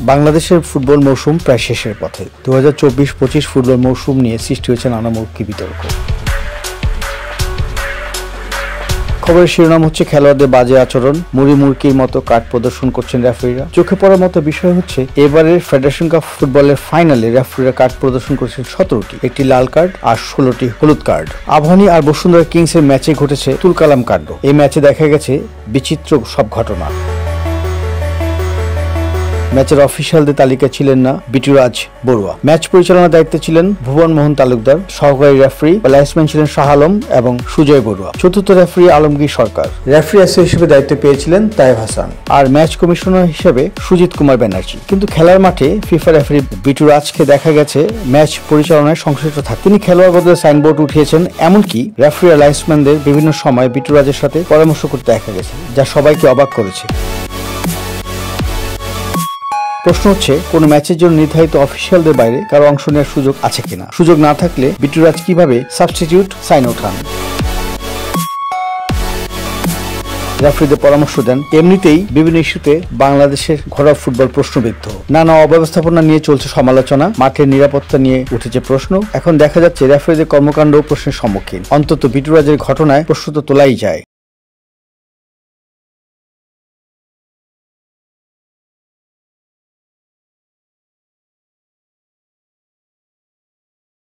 বাংলাদেশের ফুটবল মৌসুম প্রায় শেষের পথে। 2024-25 ফুটবল মৌসুম নিয়ে সৃষ্টি হয়েছে নানামুখী বিতর্ক। খবরের শিরোনাম হচ্ছে খেলোয়াড়দের বাজে আচরণ, মুড়িমুড়কির মতো কার্ড প্রদর্শন করছেন রেফারিরা। চোখে পড়ার মতো বিষয় হচ্ছে এবারের ফেডারেশন কাপ ফুটবলের ফাইনালে রেফারিরা কার্ড প্রদর্শন করেছেন 17টি, একটি লাল কার্ড আর 16টি হলুদ কার্ড। আবাহনী আর বসুন্ধরা কিংসের ম্যাচে ঘটেছে তুলকালাম কাণ্ড। এই ম্যাচে দেখা গেছে বিচিত্র সব ঘটনা। ম্যাচের অফিসিয়ালদের তালিকায় ছিলেন না বিটুরাজ বড়ুয়া। ম্যাচ পরিচালনার দায়িত্বে ছিলেন ভুবন মোহন তালুকদার। সহকারী রেফারি বা লাইন্সম্যান ছিলেন শাহ আলম এবং সুজয় বড়ুয়া। চতুর্থ রেফারি আলমগীর সরকার। রেফারি অ্যাসিস্ট্যান্ট হিসেবে দায়িত্ব পেয়েছিলেন তায়েব হাসান। আর ম্যাচ কমিশনার হিসেবে সুজিত কুমার ব্যানার্জি। কিন্তু খেলার মাঠে ফিফা রেফারি বিটুরাজকে দেখা গেছে ম্যাচ পরিচালনায় সংশ্লিষ্ট থাকতে। তিনি খেলোয়াড়দের সাইনবোর্ড উঠিয়েছেন, এমনকি রেফারি আর লাইন্সম্যানদের বিভিন্ন সময় বিটুরাজের সাথে পরামর্শ করতে দেখা গেছে, যা সবাইকে অবাক করেছে। প্রশ্ন হচ্ছে, কোন ম্যাচের জন্য নির্ধারিত অফিসিয়ালদের বাইরে কারো অংশ নেওয়ার সুযোগ আছে কিনা? সুযোগ না থাকলে বিটুরাজ কিভাবে সাবস্টিটিউট সাইন ওঠান? রেফারিদের পরামর্শ দেন। এমনিতেই বিভিন্ন ইস্যুতে বাংলাদেশের ঘরোয়া ফুটবল প্রশ্নবিদ্ধ। নানা অব্যবস্থাপনা নিয়ে চলছে সমালোচনা, মাঠের নিরাপত্তা নিয়ে উঠেছে প্রশ্ন। এখন দেখা যাচ্ছে রেফারিদের কর্মকাণ্ড প্রশ্নের সম্মুখীন। অন্তত বিটুরাজের ঘটনায় প্রশ্ন তো তোলাই যায়।